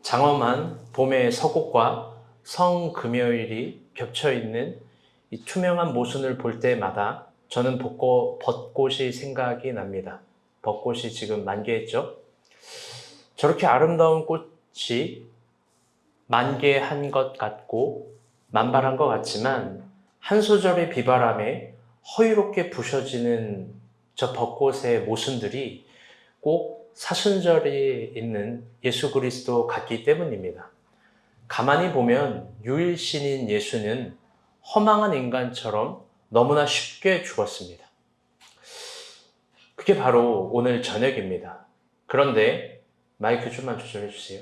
장엄한 봄의 서곡과 성금요일이 겹쳐있는 이 투명한 모순을 볼 때마다 저는 벚꽃이 생각이 납니다. 벚꽃이 지금 만개했죠? 저렇게 아름다운 꽃이 만개한 것 같고 만발한 것 같지만 한 소절의 비바람에 허유롭게 부셔지는 저 벚꽃의 모순들이 꼭 사순절에 있는 예수 그리스도 같기 때문입니다. 가만히 보면 유일신인 예수는 허망한 인간처럼 너무나 쉽게 죽었습니다. 그게 바로 오늘 저녁입니다. 그런데 마이크 좀만 조절해 주세요.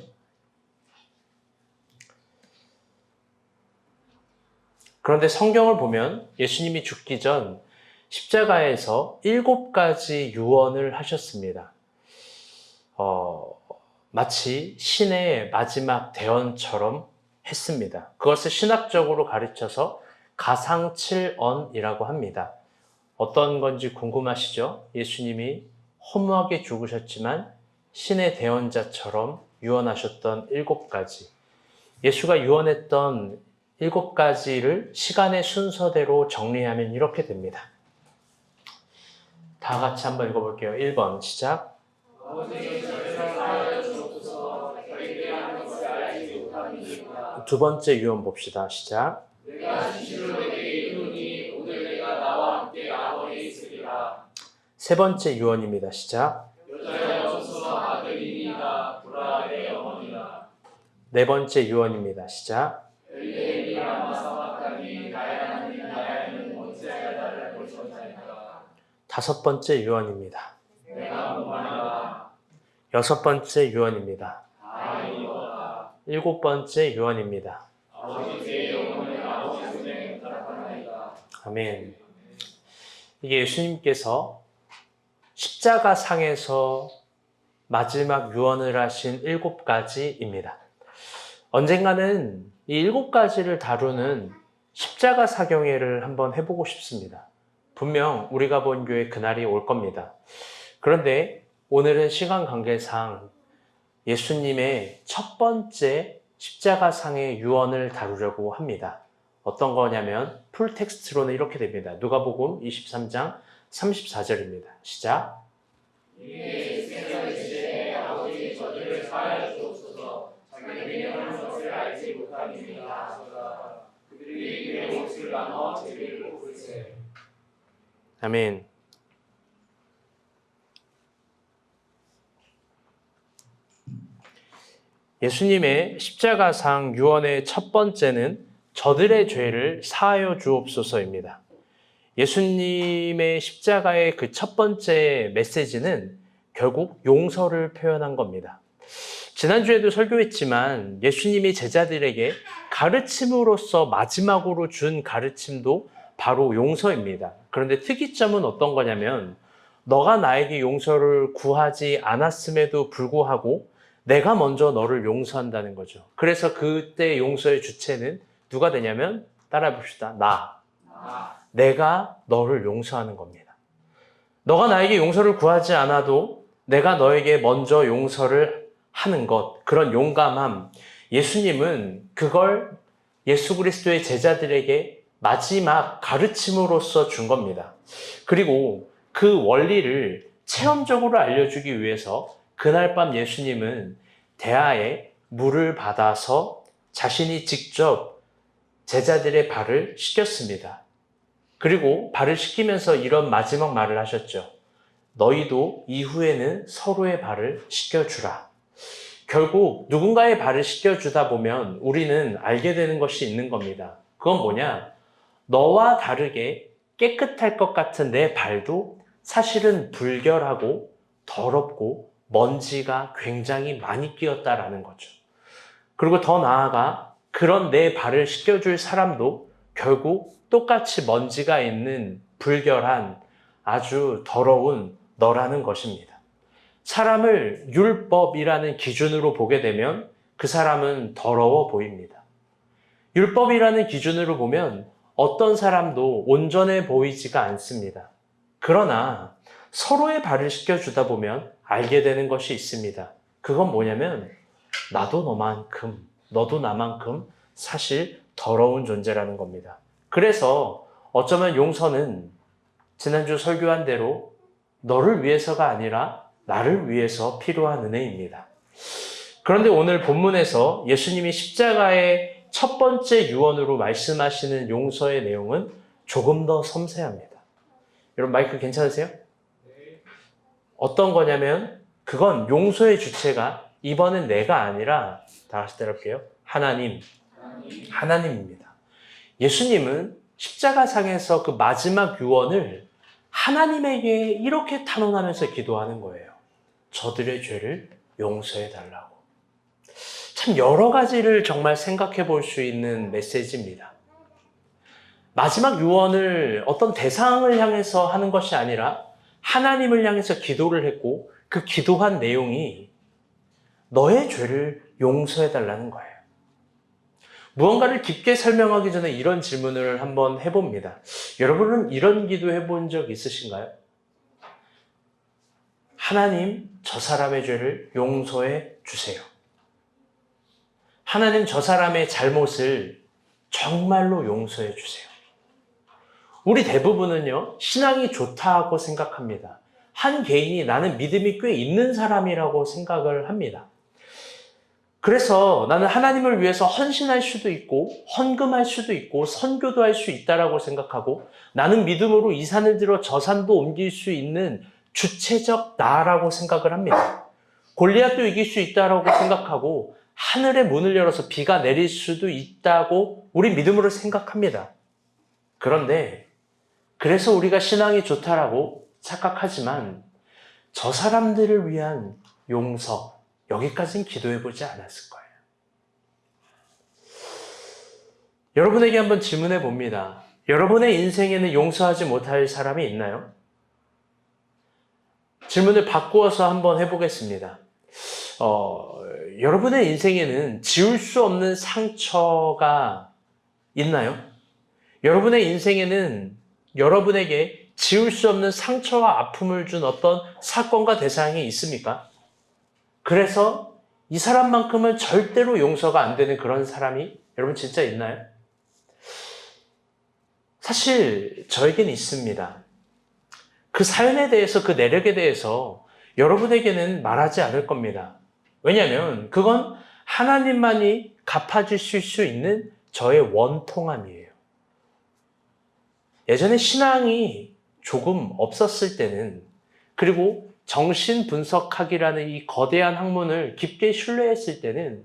그런데 성경을 보면 예수님이 죽기 전 십자가에서 7가지 유언을 하셨습니다. 마치 신의 마지막 대언처럼 했습니다. 그것을 신학적으로 가르쳐서 가상칠언이라고 합니다. 어떤 건지 궁금하시죠? 예수님이 허무하게 죽으셨지만 신의 대언자처럼 유언하셨던 7가지. 예수가 유언했던 7가지를 시간의 순서대로 정리하면 이렇게 됩니다. 다 같이 한번 읽어볼게요. 1번 시작. 두 번째 유언 봅시다. 시작. 내가 진실로 내게 이르노니 오늘 내가 나와 함께 아버지 있으리라. 세 번째 유언입니다. 시작. 여자여서 아들이니라 보라 내 어머니라. 네 번째 유언입니다. 시작. 엘리 라마 사박다니 나의 하나님 나의 언제야 나를 보셨나이까. 다섯 번째 유언입니다. 내가 목마르다. 여섯 번째 유언입니다. 다 이루었다. 일곱 번째 유언입니다. 아버지 제 영혼을 아버지 손에 따라가나이다. 아멘. 이게 예수님께서 십자가 상에서 마지막 유언을 하신 7가지입니다. 언젠가는 이 7가지를 다루는 십자가 사경회를 한번 해보고 싶습니다. 분명 우리가 본 교회 그날이 올 겁니다. 그런데 오늘은 시간 관계상 예수님의 첫 번째 십자가상의 유언을 다루려고 합니다. 어떤 거냐면 풀텍스트로는 이렇게 됩니다. 누가복음 23장 34절입니다. 시작. 이에 생각이시되 아버지 저들을 사하여 주옵소서. 자기들이 하는 것을 알지 못함이니라 하소서. 그들이 그의 옷을 나눠 제비를 뽑을세. 아멘. 예수님의 십자가상 유언의 첫 번째는 저들의 죄를 사하여 주옵소서입니다. 예수님의 십자가의 그 첫 번째 메시지는 결국 용서를 표현한 겁니다. 지난주에도 설교했지만 예수님이 제자들에게 가르침으로써 마지막으로 준 가르침도 바로 용서입니다. 그런데 특이점은 어떤 거냐면 너가 나에게 용서를 구하지 않았음에도 불구하고 내가 먼저 너를 용서한다는 거죠. 그래서 그때 용서의 주체는 누가 되냐면 따라해 봅시다. 내가 너를 용서하는 겁니다. 너가 나에게 용서를 구하지 않아도 내가 너에게 먼저 용서를 하는 것, 그런 용감함, 예수님은 그걸 예수 그리스도의 제자들에게 마지막 가르침으로써 준 겁니다. 그리고 그 원리를 체험적으로 알려주기 위해서 그날 밤 예수님은 대야에 물을 받아서 자신이 직접 제자들의 발을 씻겼습니다. 그리고 발을 씻기면서 이런 마지막 말을 하셨죠. 너희도 이후에는 서로의 발을 씻겨주라. 결국 누군가의 발을 씻겨주다 보면 우리는 알게 되는 것이 있는 겁니다. 그건 뭐냐? 너와 다르게 깨끗할 것 같은 내 발도 사실은 불결하고 더럽고 먼지가 굉장히 많이 끼었다라는 거죠. 그리고 더 나아가 그런 내 발을 씻겨줄 사람도 결국 똑같이 먼지가 있는 불결한 아주 더러운 너라는 것입니다. 사람을 율법이라는 기준으로 보게 되면 그 사람은 더러워 보입니다. 율법이라는 기준으로 보면 어떤 사람도 온전해 보이지가 않습니다. 그러나 서로의 발을 씻겨주다 보면 알게 되는 것이 있습니다. 그건 뭐냐면 나도 너만큼, 너도 나만큼 사실 더러운 존재라는 겁니다. 그래서 어쩌면 용서는 지난주 설교한 대로 너를 위해서가 아니라 나를 위해서 필요한 은혜입니다. 그런데 오늘 본문에서 예수님이 십자가의 첫 번째 유언으로 말씀하시는 용서의 내용은 조금 더 섬세합니다. 여러분 마이크 괜찮으세요? 어떤 거냐면 그건 용서의 주체가 이번엔 내가 아니라 다 같이 따라할게요. 하나님입니다. 예수님은 십자가상에서 그 마지막 유언을 하나님에게 이렇게 탄원하면서 기도하는 거예요. 저들의 죄를 용서해 달라고. 참 여러 가지를 정말 생각해 볼 수 있는 메시지입니다. 마지막 유언을 어떤 대상을 향해서 하는 것이 아니라 하나님을 향해서 기도를 했고 그 기도한 내용이 너의 죄를 용서해 달라는 거예요. 무언가를 깊게 설명하기 전에 이런 질문을 한번 해봅니다. 여러분은 이런 기도 해본 적 있으신가요? 하나님, 저 사람의 죄를 용서해 주세요. 하나님, 저 사람의 잘못을 정말로 용서해 주세요. 우리 대부분은요, 신앙이 좋다고 생각합니다. 한 개인이 나는 믿음이 꽤 있는 사람이라고 생각을 합니다. 그래서 나는 하나님을 위해서 헌신할 수도 있고 헌금할 수도 있고 선교도 할 수 있다라고 생각하고 나는 믿음으로 이 산을 들어 저 산도 옮길 수 있는 주체적 나라고 생각을 합니다. 골리앗도 이길 수 있다라고 생각하고 하늘의 문을 열어서 비가 내릴 수도 있다고 우리 믿음으로 생각합니다. 그런데 그래서 우리가 신앙이 좋다라고 착각하지만 저 사람들을 위한 용서 여기까지는 기도해보지 않았을 거예요. 여러분에게 한번 질문해 봅니다. 여러분의 인생에는 용서하지 못할 사람이 있나요? 질문을 바꾸어서 한번 해보겠습니다. 여러분의 인생에는 지울 수 없는 상처가 있나요? 여러분의 인생에는 여러분에게 지울 수 없는 상처와 아픔을 준 어떤 사건과 대상이 있습니까? 그래서 이 사람만큼은 절대로 용서가 안 되는 그런 사람이 여러분 진짜 있나요? 사실 저에게는 있습니다. 그 사연에 대해서, 그 내력에 대해서 여러분에게는 말하지 않을 겁니다. 왜냐하면 그건 하나님만이 갚아주실 수 있는 저의 원통함이에요. 예전에 신앙이 조금 없었을 때는, 그리고 정신분석학이라는 이 거대한 학문을 깊게 신뢰했을 때는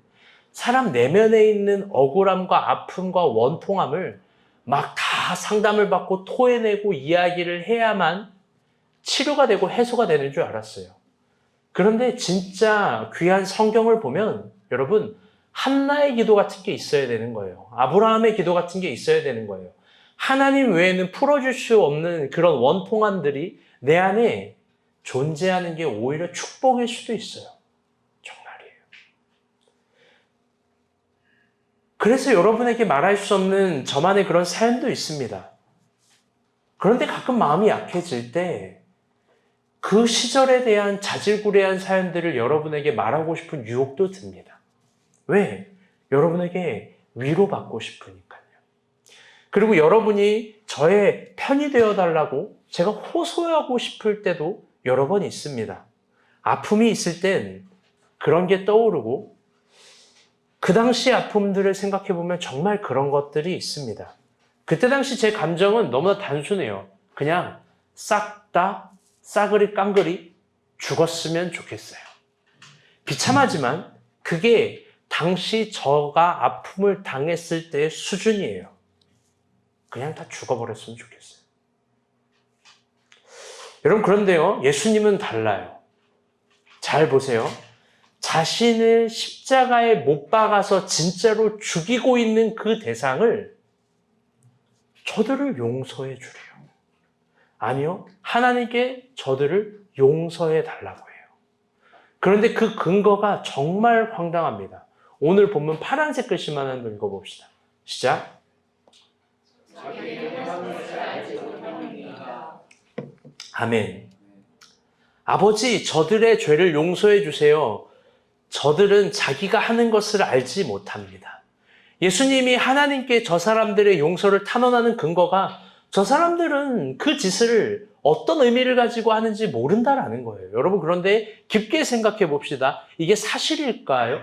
사람 내면에 있는 억울함과 아픔과 원통함을 막 다 상담을 받고 토해내고 이야기를 해야만 치료가 되고 해소가 되는 줄 알았어요. 그런데 진짜 귀한 성경을 보면 여러분 한나의 기도 같은 게 있어야 되는 거예요. 아브라함의 기도 같은 게 있어야 되는 거예요. 하나님 외에는 풀어줄 수 없는 그런 원통함들이 내 안에 존재하는 게 오히려 축복일 수도 있어요. 정말이에요. 그래서 여러분에게 말할 수 없는 저만의 그런 사연도 있습니다. 그런데 가끔 마음이 약해질 때 그 시절에 대한 자질구레한 사연들을 여러분에게 말하고 싶은 유혹도 듭니다. 왜? 여러분에게 위로받고 싶으니까요. 그리고 여러분이 저의 편이 되어달라고 제가 호소하고 싶을 때도 여러 번 있습니다. 아픔이 있을 땐 그런 게 떠오르고 그 당시 아픔들을 생각해 보면 정말 그런 것들이 있습니다. 그때 당시 제 감정은 너무나 단순해요. 그냥 싹 다 싸그리 깡그리 죽었으면 좋겠어요. 비참하지만 그게 당시 저가 아픔을 당했을 때의 수준이에요. 그냥 다 죽어버렸으면 좋겠어요. 여러분 그런데요, 예수님은 달라요. 잘 보세요. 자신을 십자가에 못 박아서 진짜로 죽이고 있는 그 대상을 저들을 용서해 주래요. 아니요, 하나님께 저들을 용서해 달라고 해요. 그런데 그 근거가 정말 황당합니다. 오늘 본문 파란색 글씨만 한번 읽어봅시다. 시작. 아멘. 아버지, 저들의 죄를 용서해 주세요. 저들은 자기가 하는 것을 알지 못합니다. 예수님이 하나님께 저 사람들의 용서를 탄원하는 근거가 저 사람들은 그 짓을 어떤 의미를 가지고 하는지 모른다라는 거예요. 여러분, 그런데 깊게 생각해 봅시다. 이게 사실일까요?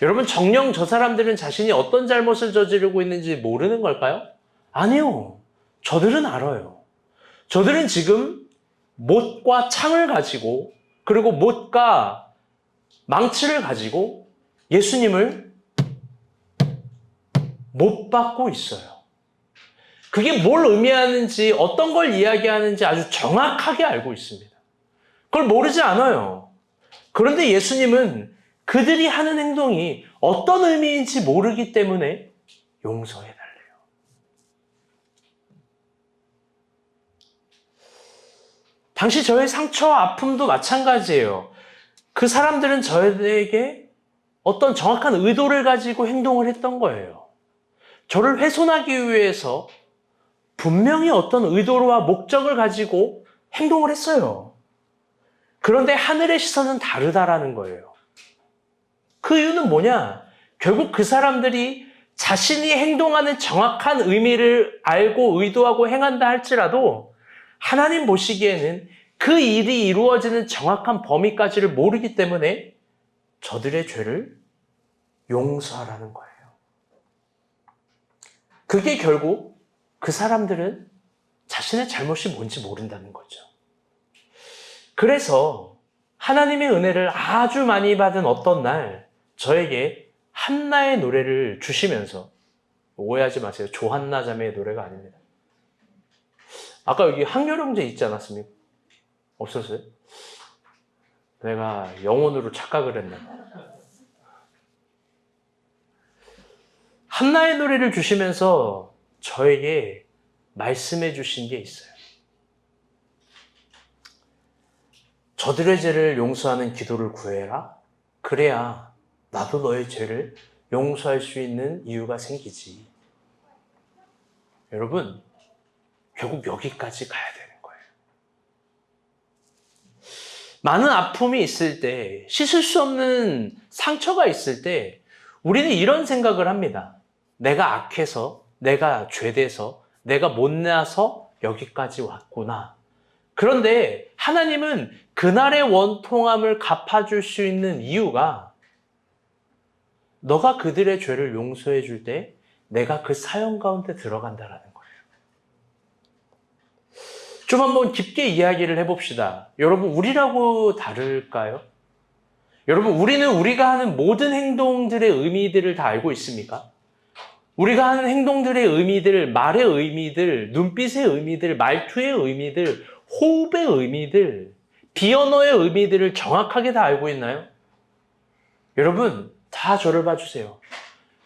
여러분, 정녕 저 사람들은 자신이 어떤 잘못을 저지르고 있는지 모르는 걸까요? 아니요. 저들은 알아요. 저들은 지금 못과 창을 가지고, 그리고 못과 망치를 가지고 예수님을 못 박고 있어요. 그게 뭘 의미하는지, 어떤 걸 이야기하는지 아주 정확하게 알고 있습니다. 그걸 모르지 않아요. 그런데 예수님은 그들이 하는 행동이 어떤 의미인지 모르기 때문에 용서해달래요. 당시 저의 상처와 아픔도 마찬가지예요. 그 사람들은 저에게 어떤 정확한 의도를 가지고 행동을 했던 거예요. 저를 훼손하기 위해서 분명히 어떤 의도와 목적을 가지고 행동을 했어요. 그런데 하늘의 시선은 다르다라는 거예요. 그 이유는 뭐냐? 결국 그 사람들이 자신이 행동하는 정확한 의미를 알고 의도하고 행한다 할지라도 하나님 보시기에는 그 일이 이루어지는 정확한 범위까지를 모르기 때문에 저들의 죄를 용서하라는 거예요. 그게 결국 그 사람들은 자신의 잘못이 뭔지 모른다는 거죠. 그래서 하나님의 은혜를 아주 많이 받은 어떤 날 저에게 한나의 노래를 주시면서, 오해하지 마세요. 조한나 자매의 노래가 아닙니다. 아까 여기 한결형제 있지 않았습니까? 없었어요? 내가 영혼으로 착각을 했나? 한나의 노래를 주시면서 저에게 말씀해 주신 게 있어요. 저들의 죄를 용서하는 기도를 구해라. 그래야 나도 너의 죄를 용서할 수 있는 이유가 생기지. 여러분, 결국 여기까지 가야 되는 거예요. 많은 아픔이 있을 때, 씻을 수 없는 상처가 있을 때 우리는 이런 생각을 합니다. 내가 악해서, 내가 죄돼서, 내가 못나서 여기까지 왔구나. 그런데 하나님은 그날의 원통함을 갚아줄 수 있는 이유가 너가 그들의 죄를 용서해 줄 때 내가 그 사형 가운데 들어간다라는 거예요. 좀 한번 깊게 이야기를 해봅시다. 여러분, 우리라고 다를까요? 여러분, 우리는 우리가 하는 모든 행동들의 의미들을 다 알고 있습니까? 우리가 하는 행동들의 의미들, 말의 의미들, 눈빛의 의미들, 말투의 의미들, 호흡의 의미들, 비언어의 의미들을 정확하게 다 알고 있나요? 여러분, 다 저를 봐주세요.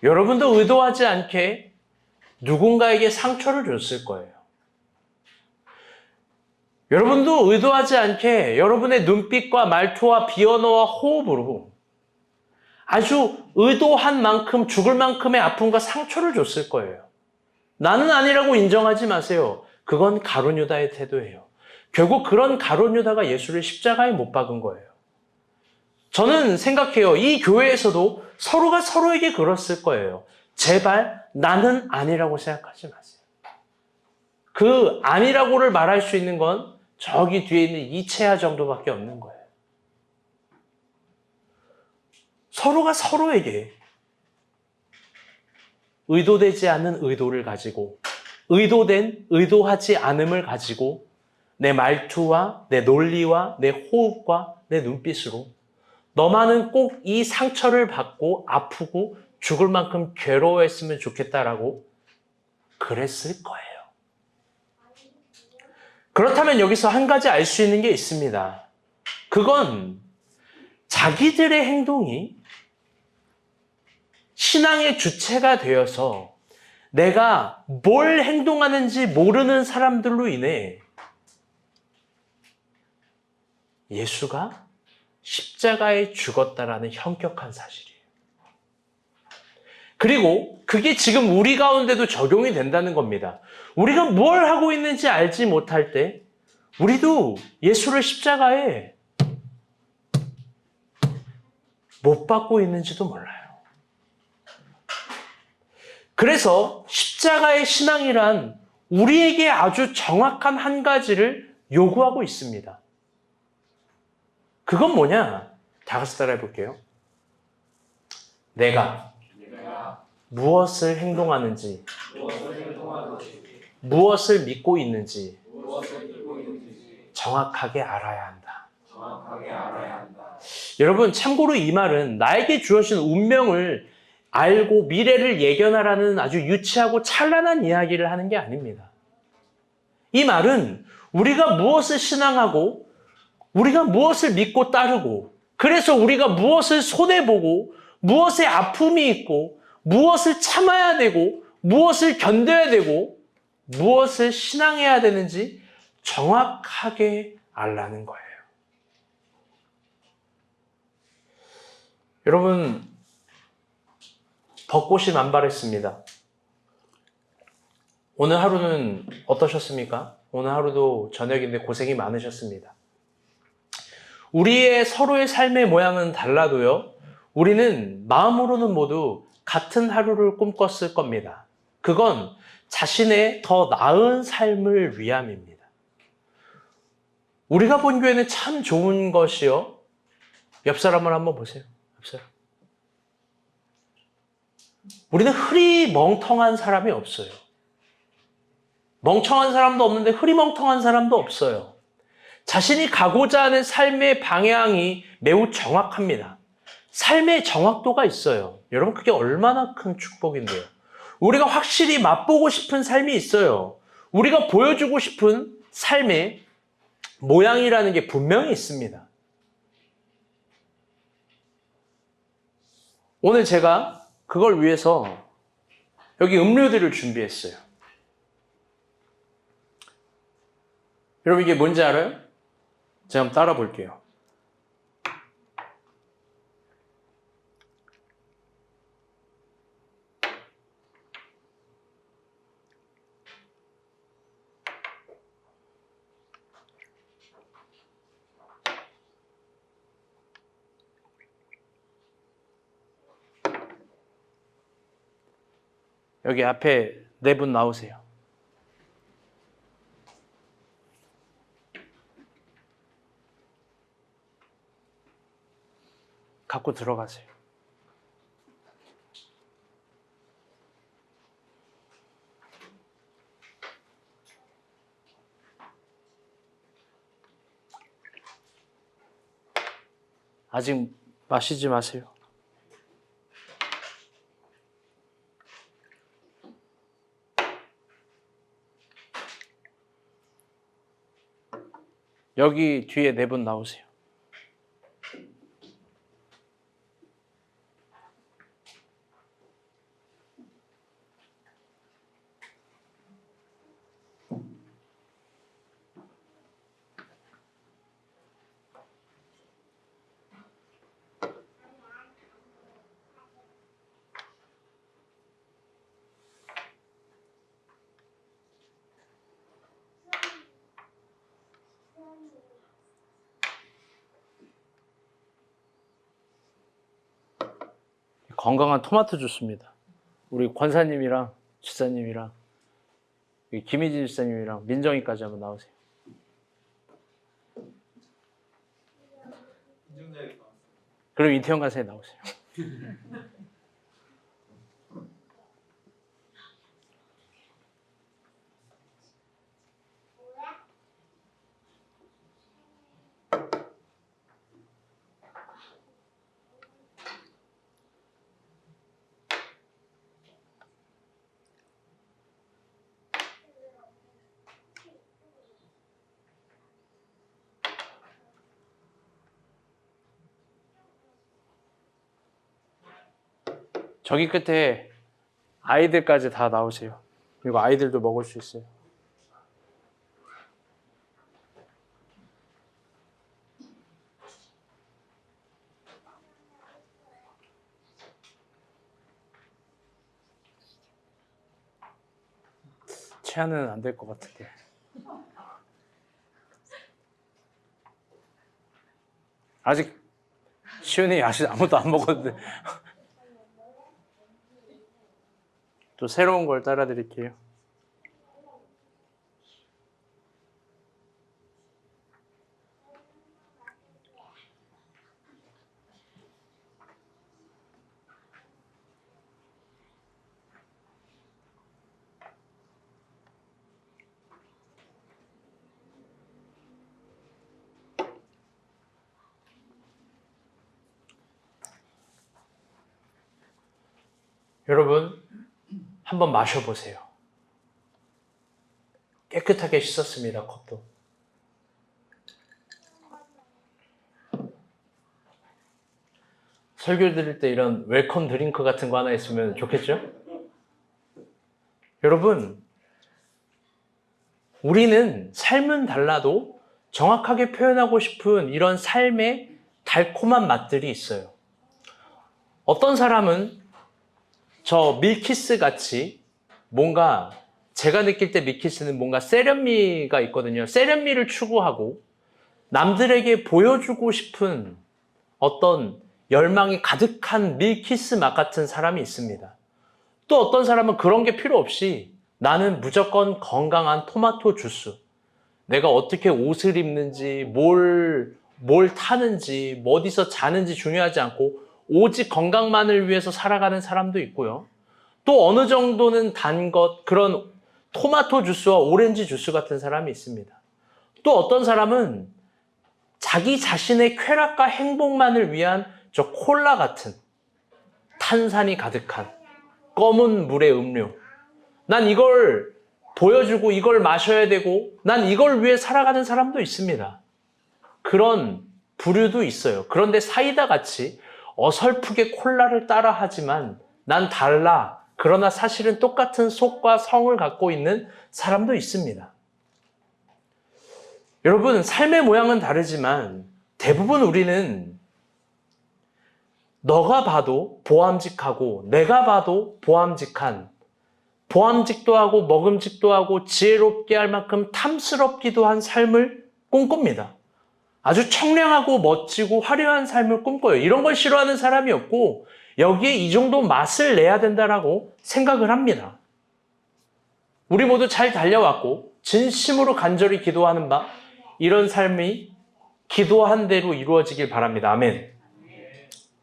여러분도 의도하지 않게 누군가에게 상처를 줬을 거예요. 여러분도 의도하지 않게 여러분의 눈빛과 말투와 비언어와 호흡으로 아주 의도한 만큼 죽을 만큼의 아픔과 상처를 줬을 거예요. 나는 아니라고 인정하지 마세요. 그건 가룟 유다의 태도예요. 결국 그런 가룟 유다가 예수를 십자가에 못 박은 거예요. 저는 생각해요. 이 교회에서도 서로가 서로에게 그랬을 거예요. 제발 나는 아니라고 생각하지 마세요. 그 아니라고를 말할 수 있는 건 저기 뒤에 있는 이채아 정도밖에 없는 거예요. 서로가 서로에게 의도되지 않은 의도를 가지고, 의도하지 않음을 가지고 내 말투와 내 논리와 내 호흡과 내 눈빛으로 너만은 꼭 이 상처를 받고 아프고 죽을 만큼 괴로워했으면 좋겠다라고 그랬을 거예요. 그렇다면 여기서 한 가지 알 수 있는 게 있습니다. 그건 자기들의 행동이 신앙의 주체가 되어서 내가 뭘 행동하는지 모르는 사람들로 인해 예수가 십자가에 죽었다라는 현격한 사실이에요. 그리고 그게 지금 우리 가운데도 적용이 된다는 겁니다. 우리가 뭘 하고 있는지 알지 못할 때 우리도 예수를 십자가에 못 받고 있는지도 몰라요. 그래서 십자가의 신앙이란 우리에게 아주 정확한 한 가지를 요구하고 있습니다. 그건 뭐냐? 다 같이 따라해 볼게요. 내가 무엇을 행동하는지, 무엇을 믿고 있는지 정확하게 알아야 한다. 여러분, 참고로 이 말은 나에게 주어진 운명을 알고 미래를 예견하라는 아주 유치하고 찬란한 이야기를 하는 게 아닙니다. 이 말은 우리가 무엇을 신앙하고 우리가 무엇을 믿고 따르고 그래서 우리가 무엇을 손해보고 무엇에 아픔이 있고 무엇을 참아야 되고 무엇을 견뎌야 되고 무엇을 신앙해야 되는지 정확하게 알라는 거예요. 여러분, 벚꽃이 만발했습니다. 오늘 하루는 어떠셨습니까? 오늘 하루도 저녁인데 고생이 많으셨습니다. 우리의 서로의 삶의 모양은 달라도요, 우리는 마음으로는 모두 같은 하루를 꿈꿨을 겁니다. 그건 자신의 더 나은 삶을 위함입니다. 우리가 본 교회는 참 좋은 것이요. 옆 사람을 한번 보세요. 옆 사람. 우리는 흐리멍텅한 사람이 없어요. 멍청한 사람도 없는데 흐리멍텅한 사람도 없어요. 자신이 가고자 하는 삶의 방향이 매우 정확합니다. 삶의 정확도가 있어요. 여러분, 그게 얼마나 큰 축복인데요. 우리가 확실히 맛보고 싶은 삶이 있어요. 우리가 보여주고 싶은 삶의 모양이라는 게 분명히 있습니다. 오늘 제가 그걸 위해서 여기 음료들을 준비했어요. 여러분, 이게 뭔지 알아요? 제가 한번 따라 볼게요. 여기 앞에 네 분 나오세요. 갖고 들어가세요. 아직 마시지 마세요. 여기 뒤에 네 분 나오세요. 건강한 토마토 주스입니다. 우리 권사님이랑 집사님이랑 김희진 집사님이랑 민정이까지 한번 나오세요. 그럼 이태원 간사에 나오세요. 저기 끝에 아이들까지 다 나오세요. 그리고 아이들도 먹을 수 있어요. 체하는 안 될 것 같은데. 아직 시은이 아직 아무도 안 먹었는데. 또 새로운 걸 따라 드릴게요. 여러분, 한번 마셔보세요. 깨끗하게 씻었습니다, 컵도. 설교 드릴 때 이런 웰컴 드링크 같은 거 하나 있으면 좋겠죠? 여러분, 우리는 삶은 달라도 정확하게 표현하고 싶은 이런 삶의 달콤한 맛들이 있어요. 어떤 사람은 저 밀키스 같이 뭔가 제가 느낄 때 밀키스는 뭔가 세련미가 있거든요. 세련미를 추구하고 남들에게 보여주고 싶은 어떤 열망이 가득한 밀키스 맛 같은 사람이 있습니다. 또 어떤 사람은 그런 게 필요 없이 나는 무조건 건강한 토마토 주스, 내가 어떻게 옷을 입는지, 뭘 타는지, 어디서 자는지 중요하지 않고 오직 건강만을 위해서 살아가는 사람도 있고요. 또 어느 정도는 단 것, 그런 토마토 주스와 오렌지 주스 같은 사람이 있습니다. 또 어떤 사람은 자기 자신의 쾌락과 행복만을 위한 저 콜라 같은 탄산이 가득한 검은 물의 음료. 난 이걸 보여주고 이걸 마셔야 되고 난 이걸 위해 살아가는 사람도 있습니다. 그런 부류도 있어요. 그런데 사이다 같이 어설프게 콜라를 따라 하지만 난 달라. 그러나 사실은 똑같은 속과 성을 갖고 있는 사람도 있습니다. 여러분, 삶의 모양은 다르지만 대부분 우리는 너가 봐도 보암직하고 내가 봐도 보암직한, 보암직도 하고 먹음직도 하고 지혜롭게 할 만큼 탐스럽기도 한 삶을 꿈꿉니다. 아주 청량하고 멋지고 화려한 삶을 꿈꿔요. 이런 걸 싫어하는 사람이 없고 여기에 이 정도 맛을 내야 된다라고 생각을 합니다. 우리 모두 잘 달려왔고 진심으로 간절히 기도하는 바 이런 삶이 기도한 대로 이루어지길 바랍니다. 아멘.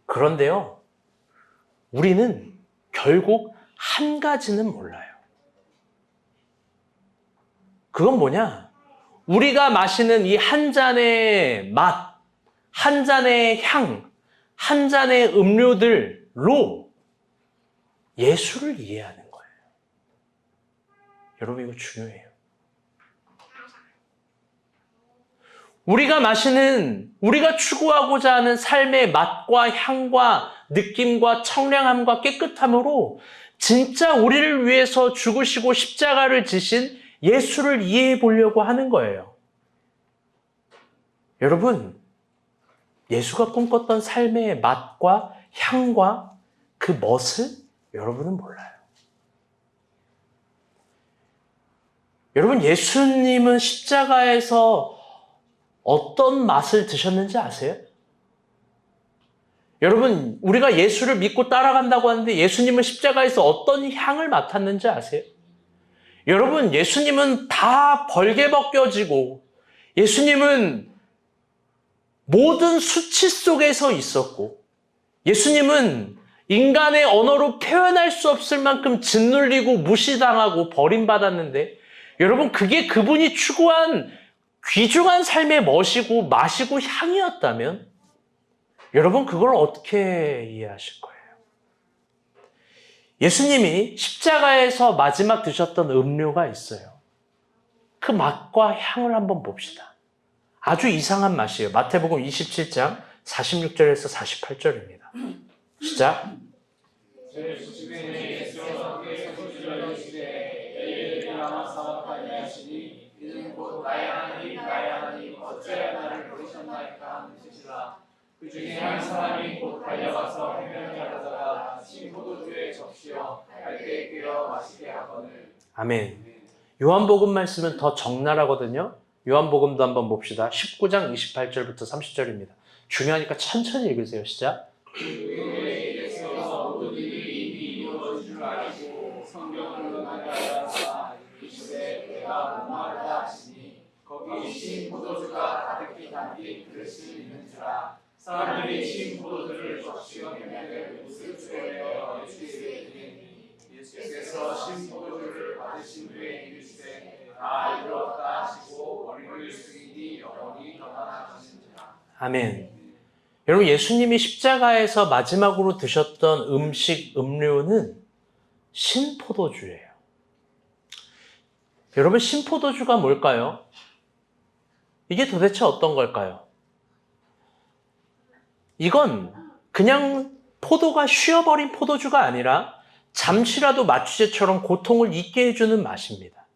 그런데요, 우리는 결국 한 가지는 몰라요. 그건 뭐냐? 우리가 마시는 이 한 잔의 맛, 한 잔의 향, 한 잔의 음료들로 예수를 이해하는 거예요. 여러분, 이거 중요해요. 우리가 마시는, 우리가 추구하고자 하는 삶의 맛과 향과 느낌과 청량함과 깨끗함으로 진짜 우리를 위해서 죽으시고 십자가를 지신 예수를 이해해 보려고 하는 거예요. 여러분, 예수가 꿈꿨던 삶의 맛과 향과 그 멋을 여러분은 몰라요. 여러분, 예수님은 십자가에서 어떤 맛을 드셨는지 아세요? 여러분, 우리가 예수를 믿고 따라간다고 하는데 예수님은 십자가에서 어떤 향을 맡았는지 아세요? 여러분, 예수님은 다 벌게 벗겨지고 예수님은 모든 수치 속에서 있었고 예수님은 인간의 언어로 표현할 수 없을 만큼 짓눌리고 무시당하고 버림받았는데 여러분, 그게 그분이 추구한 귀중한 삶의 멋이고 맛이고 향이었다면 여러분, 그걸 어떻게 이해하실 거예요? 예수님이 십자가에서 마지막 드셨던 음료가 있어요. 그 맛과 향을 한번 봅시다. 아주 이상한 맛이에요. 마태복음 27장 46절에서 48절입니다. 시작. 그 중에 한 사람이 곧 달려가서 해변을 가다가 포도주에 적시어 갈대에 꿰어 마시게 하거늘. 아멘. 요한복음 말씀은 더 적나라하거든요. 요한복음도 한번 봅시다. 19장 28절부터 30절입니다. 중요하니까 천천히 읽으세요. 시작. 그에게서 모든 일이 이미 이루어진 줄 알고 성경을 말하자 이르시되 내가 목마르다 하시니 거기 신 포도주가 가득히 담긴 그릇이 있는지라 사람들이 신 포도주를 적시어 내매 옷을 쪼개어 예수께 드리니 예수께서 신 포도주를 받으신 후에 이르시되 다 이루었다 하시고 머리를 숙이니 영원히 떠나가시니라. 아멘. 여러분, 예수님이 십자가에서 마지막으로 드셨던 음식, 음료는 신포도주예요. 여러분, 신포도주가 뭘까요? 이게 도대체 어떤 걸까요? 이건 그냥 포도가 쉬어버린 포도주가 아니라 잠시라도 마취제처럼 고통을 잊게 해주는 맛입니다.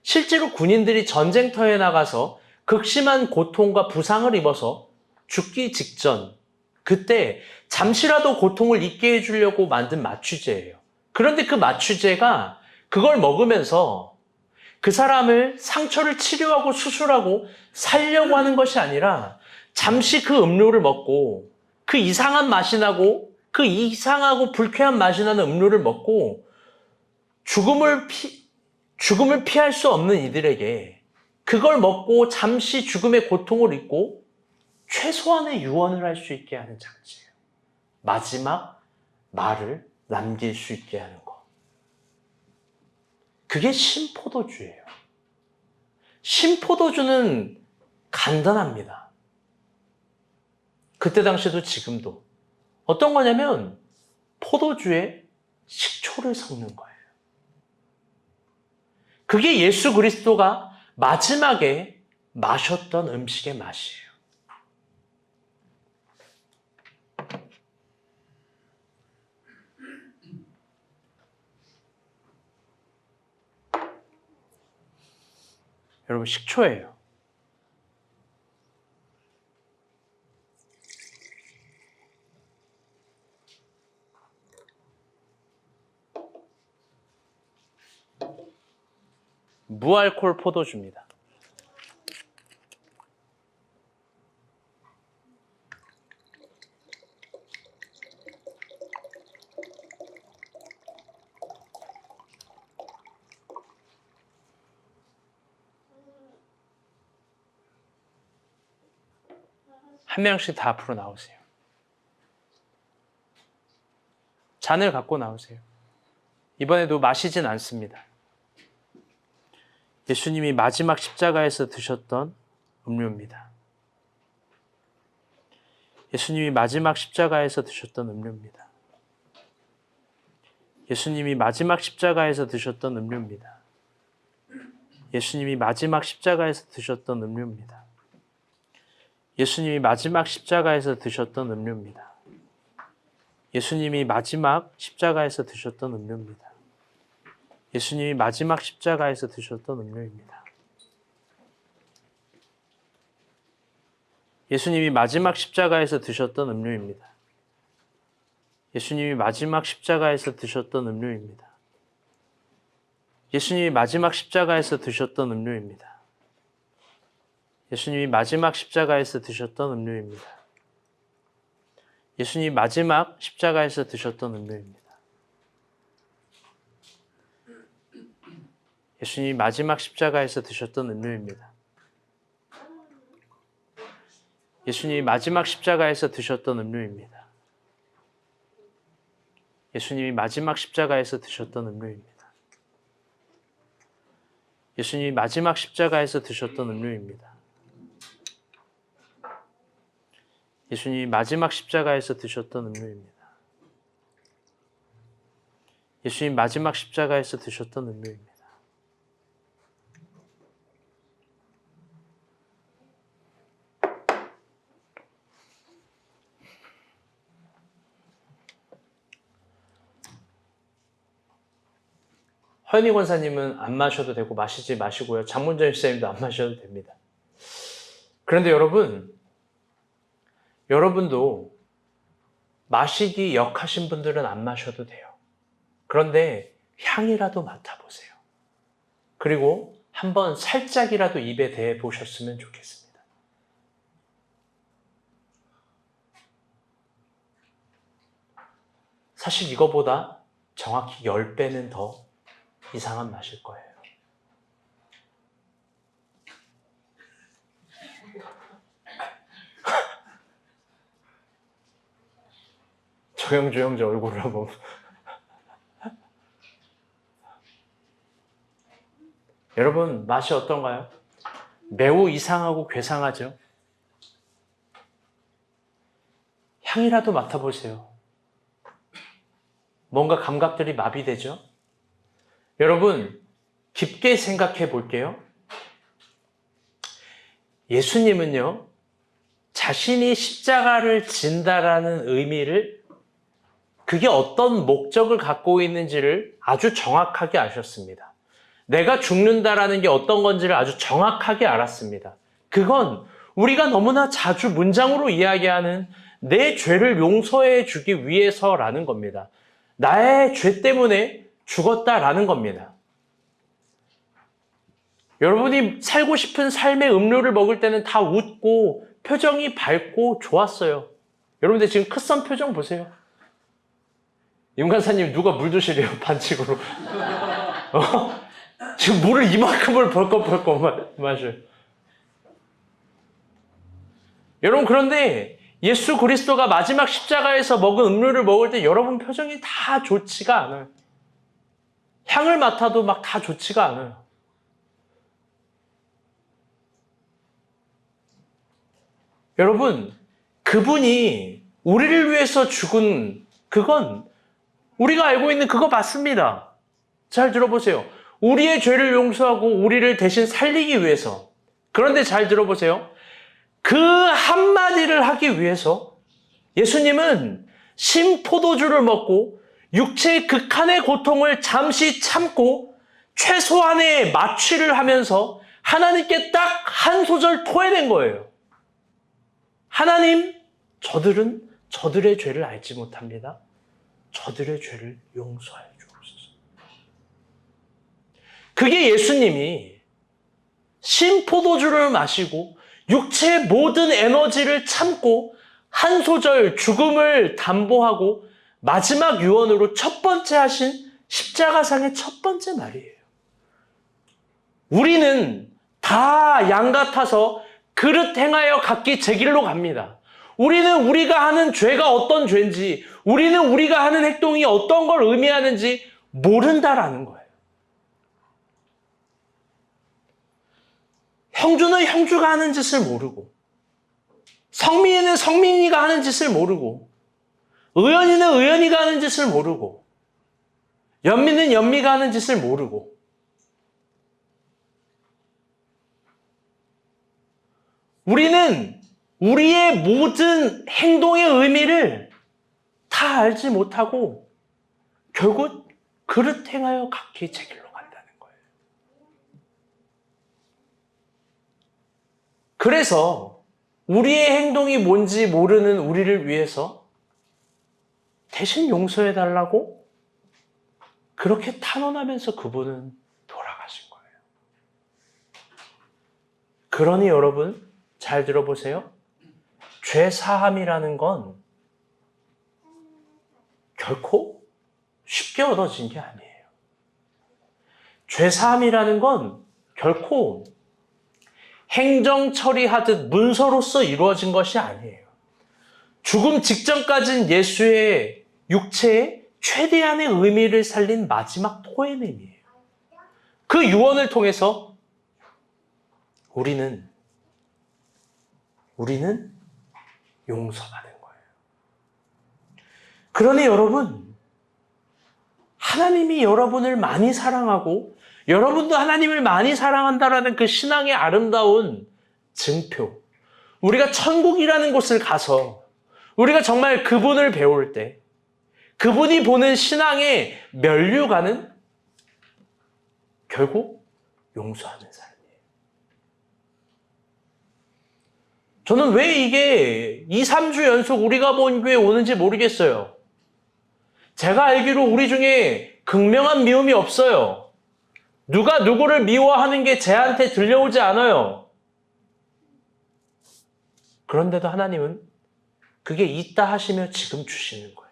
실제로 군인들이 전쟁터에 나가서 극심한 고통과 부상을 입어서 죽기 직전, 그때 잠시라도 고통을 잊게 해주려고 만든 마취제예요. 그런데 그 마취제가 그걸 먹으면서 그 사람을 상처를 치료하고 수술하고 살려고 하는 것이 아니라 잠시 그 음료를 먹고 그 이상한 맛이 나고 그 이상하고 불쾌한 맛이 나는 음료를 먹고 죽음을 피할 수 없는 이들에게 그걸 먹고 잠시 죽음의 고통을 잊고 최소한의 유언을 할 수 있게 하는 장치예요. 마지막 말을 남길 수 있게 하는 것. 그게 신포도주예요. 신포도주는 간단합니다. 그때 당시도 지금도. 어떤 거냐면 포도주에 식초를 섞는 거예요. 그게 예수 그리스도가 마지막에 마셨던 음식의 맛이에요. 여러분, 식초예요. 무알콜 포도주입니다. 한 명씩 다 앞으로 나오세요. 잔을 갖고 나오세요. 이번에도 마시진 않습니다. 예수님이 마지막 십자가에서 드셨던 음료입니다. 예수님이 마지막 십자가에서 드셨던 음료입니다. 예수님이 마지막 십자가에서 드셨던 음료입니다. 예수님이 마지막 십자가에서 드셨던 음료입니다. 예수님이 마지막 십자가에서 드셨던 음료입니다. 예수님이 마지막 십자가에서 드셨던 음료입니다. 예수님이 마지막 십자가에서 드셨던 음료입니다. 예수님이 마지막 십자가에서 드셨던 음료입니다. 예수님이 마지막 십자가에서 드셨던 음료입니다. 예수님이 마지막 십자가에서 드셨던 음료입니다. 예수님이 마지막 십자가에서 드셨던 음료입니다. 예수님이 마지막 십자가에서 드셨던 음료입니다. 예수님이 마지막 십자가에서 드셨던 음료입니다. 예수님이 마지막 십자가에서 드셨던 음료입니다. 예수님이 마지막 십자가에서 드셨던 음료입니다. 예수님이 마지막 십자가에서 드셨던 음료입니다. 예수님이 마지막 십자가에서 드셨던 음료입니다. 예수님 마지막 십자가에서 드셨던 음료입니다. 허연희 권사님은 안 마셔도 되고 마시지 마시고요. 장문전 시장님도 안 마셔도 됩니다. 그런데 여러분도 마시기 역하신 분들은 안 마셔도 돼요. 그런데 향이라도 맡아보세요. 그리고 한번 살짝이라도 입에 대보셨으면 좋겠습니다. 사실 이거보다 정확히 10배는 더 이상한 맛일 거예요. 조영주 형제 얼굴을 한번. 여러분, 맛이 어떤가요? 매우 이상하고 괴상하죠? 향이라도 맡아보세요. 뭔가 감각들이 마비되죠? 여러분, 깊게 생각해 볼게요. 예수님은요, 자신이 십자가를 진다라는 의미를, 그게 어떤 목적을 갖고 있는지를 아주 정확하게 아셨습니다. 내가 죽는다라는 게 어떤 건지를 아주 정확하게 알았습니다. 그건 우리가 너무나 자주 문장으로 이야기하는 내 죄를 용서해 주기 위해서라는 겁니다. 나의 죄 때문에 죽었다라는 겁니다. 여러분이 살고 싶은 삶의 음료를 먹을 때는 다 웃고 표정이 밝고 좋았어요. 여러분들 지금 크선 표정 보세요. 임간사님 누가 물 드시래요? 반칙으로. 지금 물을 이만큼을 벌컥벌컥 마셔요. 여러분, 그런데 예수 그리스도가 마지막 십자가에서 먹은 음료를 먹을 때 여러분 표정이 다 좋지가 않아요. 향을 맡아도 막 다 좋지가 않아요. 여러분, 그분이 우리를 위해서 죽은 그건 우리가 알고 있는 그거 맞습니다. 잘 들어보세요. 우리의 죄를 용서하고 우리를 대신 살리기 위해서. 그런데 잘 들어보세요. 그 한마디를 하기 위해서 예수님은 신포도주를 먹고 육체의 극한의 고통을 잠시 참고 최소한의 마취를 하면서 하나님께 딱 한 소절 토해낸 거예요. 하나님, 저들은 저들의 죄를 알지 못합니다. 저들의 죄를 용서하여 주옵소서. 그게 예수님이 신포도주를 마시고 육체의 모든 에너지를 참고 한 소절 죽음을 담보하고 마지막 유언으로 첫 번째 하신 십자가상의 첫 번째 말이에요. 우리는 다 양 같아서 그릇 행하여 각기 제 길로 갑니다. 우리는 우리가 하는 죄가 어떤 죄인지, 우리는 우리가 하는 행동이 어떤 걸 의미하는지 모른다라는 거예요. 형주는 형주가 하는 짓을 모르고, 성민이는 성민이가 하는 짓을 모르고, 의연이는 의연이가 하는 짓을 모르고, 연미는 연미가 하는 짓을 모르고, 우리는 우리의 모든 행동의 의미를 다 알지 못하고 결국 그릇 행하여 각기 제 길로 간다는 거예요. 그래서 우리의 행동이 뭔지 모르는 우리를 위해서 대신 용서해달라고 그렇게 탄원하면서 그분은 돌아가신 거예요. 그러니 여러분, 잘 들어보세요. 죄 사함이라는 건 결코 쉽게 얻어진 게 아니에요. 죄 사함이라는 건 결코 행정 처리하듯 문서로서 이루어진 것이 아니에요. 죽음 직전까지는 예수의 육체의 최대한의 의미를 살린 마지막 토해냄이에요. 그 유언을 통해서 우리는 용서받는 거예요. 그러니 여러분, 하나님이 여러분을 많이 사랑하고 여러분도 하나님을 많이 사랑한다라는 그 신앙의 아름다운 증표. 우리가 천국이라는 곳을 가서 우리가 정말 그분을 배울 때 그분이 보는 신앙의 면류관은 결국 용서하는 삶이에요. 저는 왜 이게 2, 3주 연속 우리가 본 교회에 오는지 모르겠어요. 제가 알기로 우리 중에 극명한 미움이 없어요. 누가 누구를 미워하는 게 제한테 들려오지 않아요. 그런데도 하나님은 그게 있다 하시며 지금 주시는 거예요.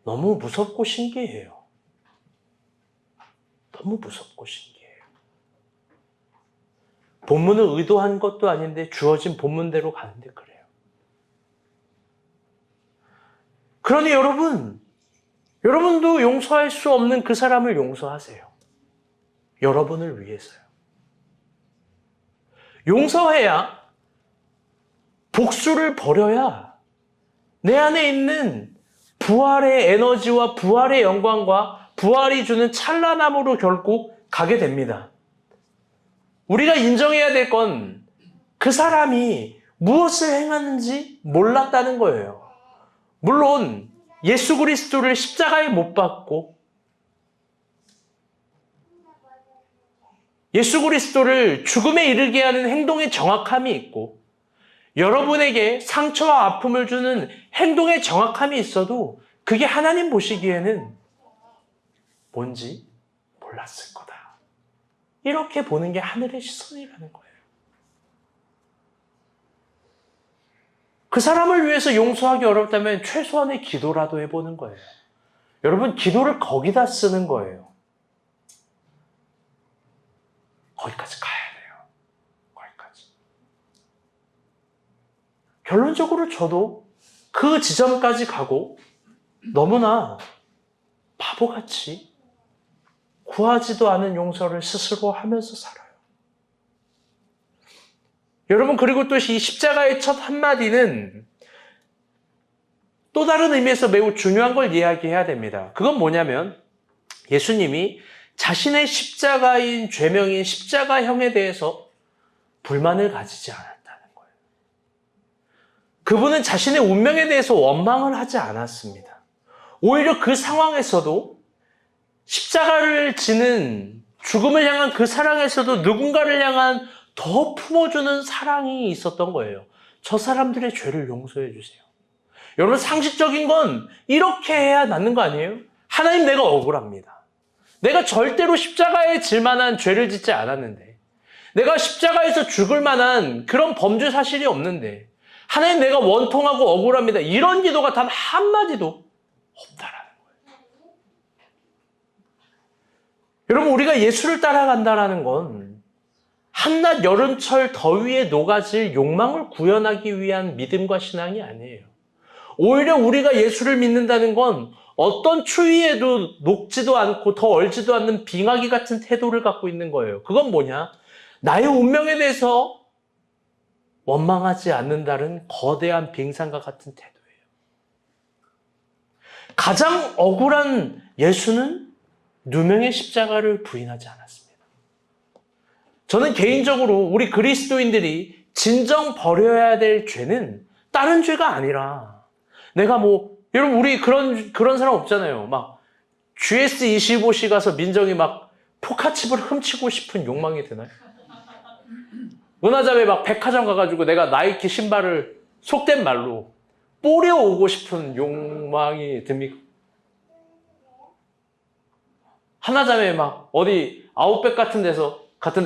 너무 무섭고 신기해요. 너무 무섭고 신기해요. 본문을 의도한 것도 아닌데 주어진 본문대로 가는데 그래요. 그러니 여러분도 용서할 수 없는 그 사람을 용서하세요. 여러분을 위해서요. 용서해야, 복수를 버려야 내 안에 있는 부활의 에너지와 부활의 영광과 부활이 주는 찬란함으로 결국 가게 됩니다. 우리가 인정해야 될 건 그 사람이 무엇을 행하는지 몰랐다는 거예요. 물론 예수 그리스도를 십자가에 못 박고 예수 그리스도를 죽음에 이르게 하는 행동의 정확함이 있고 여러분에게 상처와 아픔을 주는 행동의 정확함이 있어도 그게 하나님 보시기에는 뭔지 몰랐을 거다. 이렇게 보는 게 하늘의 시선이라는 거예요. 그 사람을 위해서 용서하기 어렵다면 최소한의 기도라도 해보는 거예요. 여러분, 기도를 거기다 쓰는 거예요. 거기까지 가야 돼요. 거기까지. 결론적으로 저도 그 지점까지 가고 너무나 바보같이 구하지도 않은 용서를 스스로 하면서 살아요. 여러분, 그리고 또 이 십자가의 첫 한마디는 또 다른 의미에서 매우 중요한 걸 이야기해야 됩니다. 그건 뭐냐면 예수님이 자신의 십자가인 죄명인 십자가형에 대해서 불만을 가지지 않았다는 거예요. 그분은 자신의 운명에 대해서 원망을 하지 않았습니다. 오히려 그 상황에서도 십자가를 지는 죽음을 향한 그 사랑에서도 누군가를 향한 더 품어주는 사랑이 있었던 거예요. 저 사람들의 죄를 용서해 주세요. 여러분, 상식적인 건 이렇게 해야 낫는 거 아니에요? 하나님, 내가 억울합니다. 내가 절대로 십자가에 질 만한 죄를 짓지 않았는데, 내가 십자가에서 죽을 만한 그런 범죄 사실이 없는데, 하나님, 내가 원통하고 억울합니다. 이런 기도가 단 한마디도 없다라는 거예요. 여러분, 우리가 예수를 따라간다라는 건 한낮 여름철 더위에 녹아질 욕망을 구현하기 위한 믿음과 신앙이 아니에요. 오히려 우리가 예수를 믿는다는 건 어떤 추위에도 녹지도 않고 더 얼지도 않는 빙하기 같은 태도를 갖고 있는 거예요. 그건 뭐냐? 나의 운명에 대해서 원망하지 않는다는 거대한 빙산과 같은 태도예요. 가장 억울한 예수는 누명의 십자가를 부인하지 않았습니다. 저는 개인적으로 우리 그리스도인들이 진정 버려야 될 죄는 다른 죄가 아니라 내가 여러분, 우리 그런 사람 없잖아요. 막 GS25시 가서 민정이 막 포카칩을 훔치고 싶은 욕망이 드나요? 은하점에 막 백화점 가가지고 내가 나이키 신발을 속된 말로 뿌려오고 싶은 욕망이 듭니까? 하나점에 막 어디 아웃백 같은 데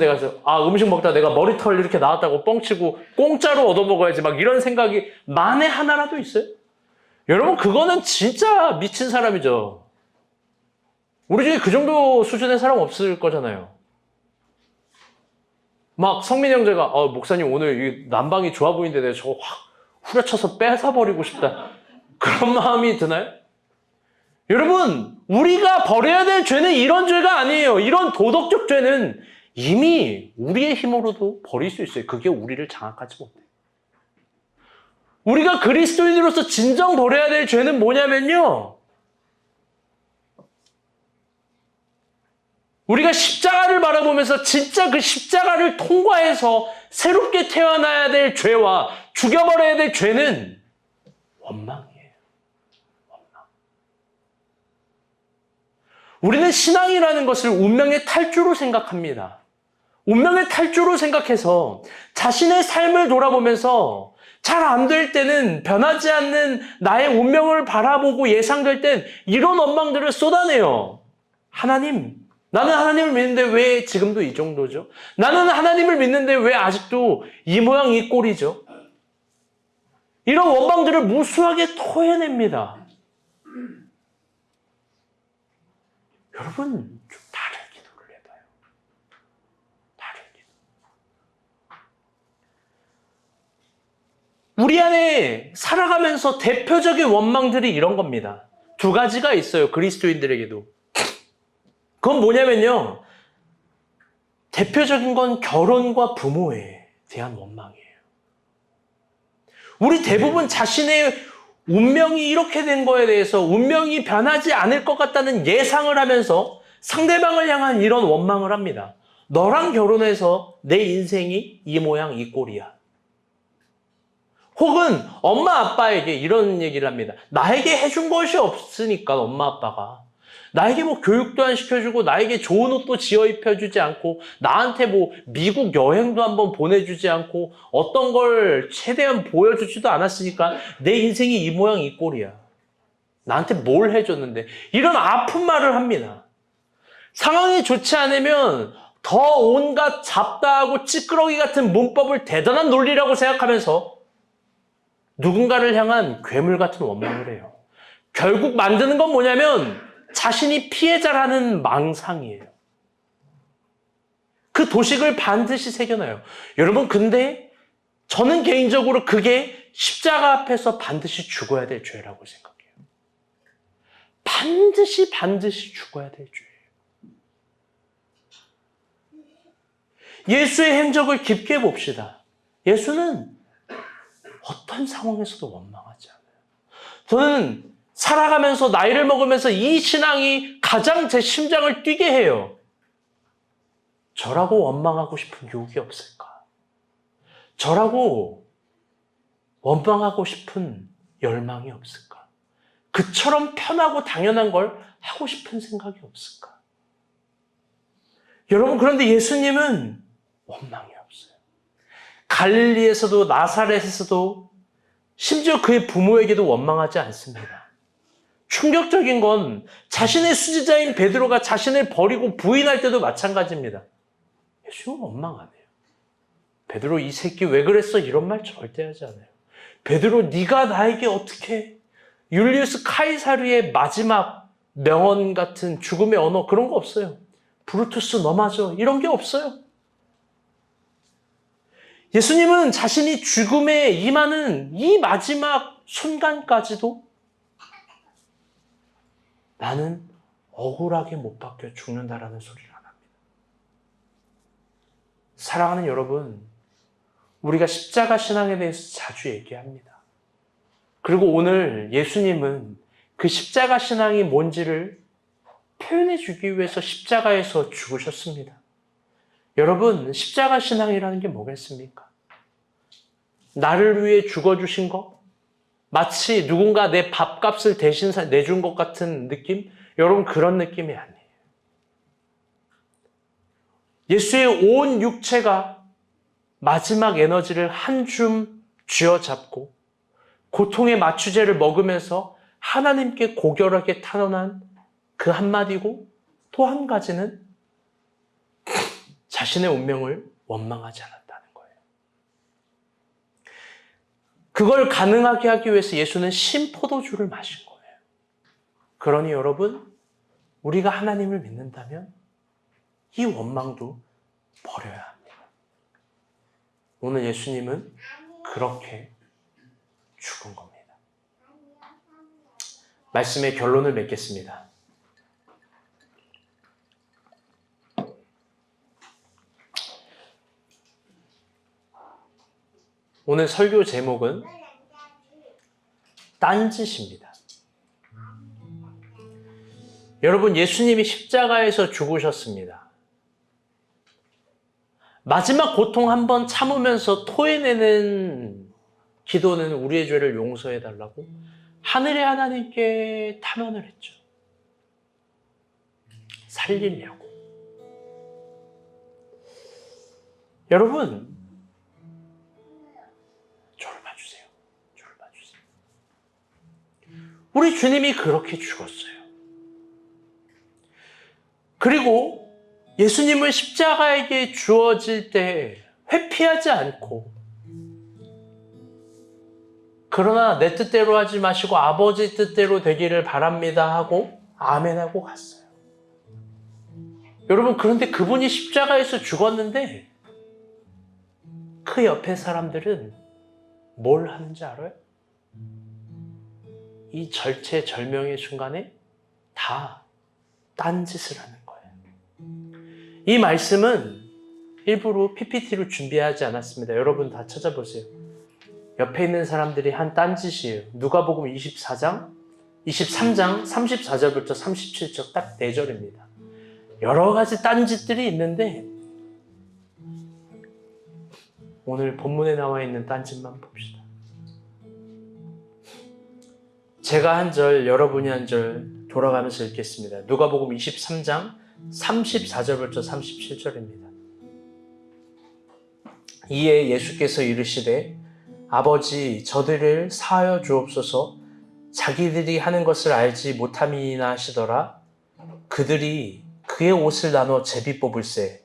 가서 음식 먹다가 내가 머리털 이렇게 나왔다고 뻥치고 공짜로 얻어먹어야지 막 이런 생각이 만에 하나라도 있어요? 여러분, 그거는 진짜 미친 사람이죠. 우리 중에 그 정도 수준의 사람 없을 거잖아요. 막 성민 형제가 목사님 오늘 이 난방이 좋아 보이는데 내가 저거 확 후려쳐서 뺏어버리고 싶다. 그런 마음이 드나요? 여러분, 우리가 버려야 될 죄는 이런 죄가 아니에요. 이런 도덕적 죄는 이미 우리의 힘으로도 버릴 수 있어요. 그게 우리를 장악하지 못해요. 우리가 그리스도인으로서 진정 버려야 될 죄는 뭐냐면요, 우리가 십자가를 바라보면서 진짜 그 십자가를 통과해서 새롭게 태어나야 될 죄와 죽여버려야 될 죄는 원망이에요. 원망. 우리는 신앙이라는 것을 운명의 탈주로 생각합니다. 운명의 탈주로 생각해서 자신의 삶을 돌아보면서 잘 안 될 때는 변하지 않는 나의 운명을 바라보고 예상될 땐 이런 원망들을 쏟아내요. 하나님, 나는 하나님을 믿는데 왜 지금도 이 정도죠? 나는 하나님을 믿는데 왜 아직도 이 모양 이 꼴이죠? 이런 원망들을 무수하게 토해냅니다. 여러분, 좀 다른 기도를 해봐요. 다른 기도. 우리 안에 살아가면서 대표적인 원망들이 이런 겁니다. 두 가지가 있어요. 그리스도인들에게도. 그건 뭐냐면요. 대표적인 건 결혼과 부모에 대한 원망이에요. 우리 대부분 자신의 운명이 이렇게 된 거에 대해서 운명이 변하지 않을 것 같다는 예상을 하면서 상대방을 향한 이런 원망을 합니다. 너랑 결혼해서 내 인생이 이 모양 이 꼴이야. 혹은 엄마 아빠에게 이런 얘기를 합니다. 나에게 해준 것이 없으니까 엄마 아빠가. 나에게 뭐 교육도 안 시켜주고 나에게 좋은 옷도 지어 입혀주지 않고 나한테 뭐 미국 여행도 한번 보내주지 않고 어떤 걸 최대한 보여주지도 않았으니까 내 인생이 이 모양 이 꼴이야. 나한테 뭘 해줬는데. 이런 아픈 말을 합니다. 상황이 좋지 않으면 더 온갖 잡다하고 찌끄러기 같은 문법을 대단한 논리라고 생각하면서 누군가를 향한 괴물 같은 원망을 해요. 결국 만드는 건 뭐냐면 자신이 피해자라는 망상이에요. 그 도식을 반드시 새겨놔요. 여러분, 근데 저는 개인적으로 그게 십자가 앞에서 반드시 죽어야 될 죄라고 생각해요. 반드시 죽어야 될 죄예요. 예수의 행적을 깊게 봅시다. 예수는 어떤 상황에서도 원망하지 않아요. 저는 살아가면서 나이를 먹으면서 이 신앙이 가장 제 심장을 뛰게 해요. 저라고 원망하고 싶은 유혹이 없을까? 저라고 원망하고 싶은 열망이 없을까? 그처럼 편하고 당연한 걸 하고 싶은 생각이 없을까? 여러분, 그런데 예수님은 원망이 없어요. 갈릴리에서도 나사렛에서도 심지어 그의 부모에게도 원망하지 않습니다. 충격적인 건 자신의 수지자인 베드로가 자신을 버리고 부인할 때도 마찬가지입니다. 예수님은 원망 안 해요. 베드로 이 새끼 왜 그랬어? 이런 말 절대 하지 않아요. 베드로 네가 나에게 어떻게 율리우스 카이사르의 마지막 명언 같은 죽음의 언어 그런 거 없어요. 브루투스 너 맞아 이런 게 없어요. 예수님은 자신이 죽음에 임하는 이 마지막 순간까지도 나는 억울하게 못 박혀 죽는다라는 소리를 안 합니다. 사랑하는 여러분, 우리가 십자가 신앙에 대해서 자주 얘기합니다. 그리고 오늘 예수님은 그 십자가 신앙이 뭔지를 표현해 주기 위해서 십자가에서 죽으셨습니다. 여러분, 십자가 신앙이라는 게 뭐겠습니까? 나를 위해 죽어주신 거? 마치 누군가 내 밥값을 대신 내준 것 같은 느낌? 여러분, 그런 느낌이 아니에요. 예수의 온 육체가 마지막 에너지를 한 줌 쥐어잡고 고통의 마취제를 먹으면서 하나님께 고결하게 탄원한 그 한마디고 또 한 가지는 자신의 운명을 원망하지 않았다는 거예요. 그걸 가능하게 하기 위해서 예수는 신포도주를 마신 거예요. 그러니 여러분, 우리가 하나님을 믿는다면 이 원망도 버려야 합니다. 오늘 예수님은 그렇게 죽은 겁니다. 말씀의 결론을 맺겠습니다. 오늘 설교 제목은 딴짓입니다. 여러분, 예수님이 십자가에서 죽으셨습니다. 마지막 고통 한번 참으면서 토해내는 기도는 우리의 죄를 용서해달라고 하늘의 하나님께 탄원을 했죠. 살리려고. 여러분, 저를 봐주세요. 저를 봐주세요. 우리 주님이 그렇게 죽었어요. 그리고 예수님은 십자가에게 주어질 때 회피하지 않고 그러나 내 뜻대로 하지 마시고 아버지 뜻대로 되기를 바랍니다 하고 아멘하고 갔어요. 여러분, 그런데 그분이 십자가에서 죽었는데 그 옆에 사람들은 뭘 하는지 알아요? 이 절체절명의 순간에 다 딴짓을 하는 거예요. 이 말씀은 일부러 PPT로 준비하지 않았습니다. 여러분 다 찾아보세요. 옆에 있는 사람들이 한 딴짓이에요. 누가복음 23장 34절부터 37절 딱 4절입니다. 여러 가지 딴짓들이 있는데 오늘 본문에 나와 있는 딴짓만 봅시다. 제가 한 절, 여러분이 한 절 돌아가면서 읽겠습니다. 누가복음 23장 34절부터 37절입니다. 이에 예수께서 이르시되 아버지 저들을 사하여 주옵소서 자기들이 하는 것을 알지 못함이나 하시더라. 그들이 그의 옷을 나눠 제비 뽑을세.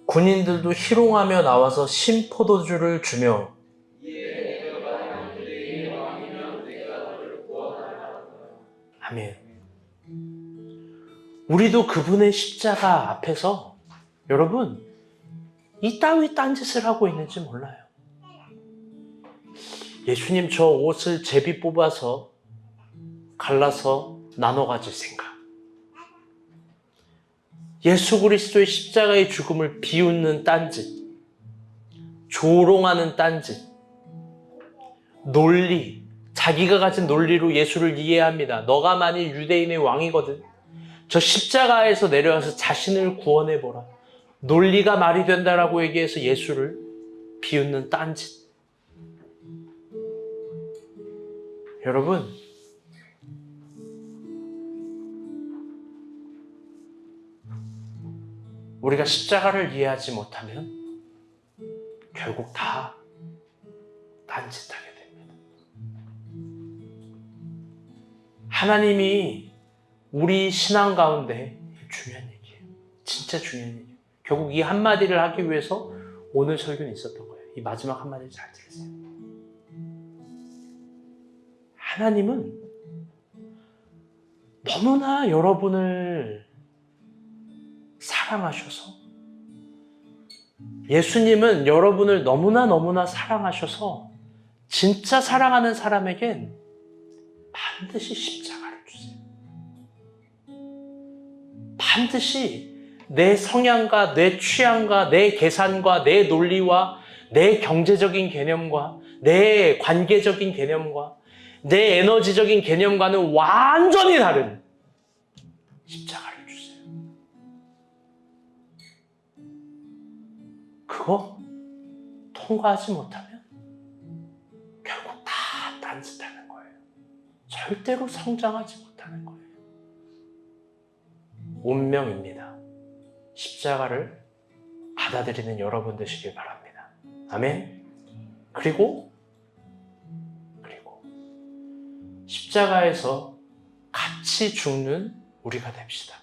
군인들도 희롱하며 나와서 신포도주를 주며 아멘. 우리도 그분의 십자가 앞에서 여러분 이 따위 딴짓을 하고 있는지 몰라요. 예수님 저 옷을 제비 뽑아서 갈라서 나눠 가질 생각. 예수 그리스도의 십자가의 죽음을 비웃는 딴짓, 조롱하는 딴짓, 논리, 자기가 가진 논리로 예수를 이해합니다. 너가 만일 유대인의 왕이거든. 저 십자가에서 내려와서 자신을 구원해보라. 논리가 말이 된다라고 얘기해서 예수를 비웃는 딴짓. 여러분, 우리가 십자가를 이해하지 못하면 결국 다 딴짓하게 됩니다. 하나님이 우리 신앙 가운데 중요한 얘기예요. 진짜 중요한 얘기예요. 결국 이 한마디를 하기 위해서 오늘 설교는 있었던 거예요. 이 마지막 한마디를 잘 들으세요. 하나님은 너무나 여러분을 사랑하셔서 예수님은 여러분을 너무나 사랑하셔서 진짜 사랑하는 사람에겐 반드시 십자가를 주세요. 반드시 내 성향과 내 취향과 내 계산과 내 논리와 내 경제적인 개념과 내 관계적인 개념과 내 에너지적인 개념과는 완전히 다른 십자가를 주세요. 그거 통과하지 못하면 결국 다 딴짓하는 거예요. 절대로 성장하지 못하는 거예요. 운명입니다. 십자가를 받아들이는 여러분 되시길 바랍니다. 아멘. 그리고 십자가에서 같이 죽는 우리가 됩시다.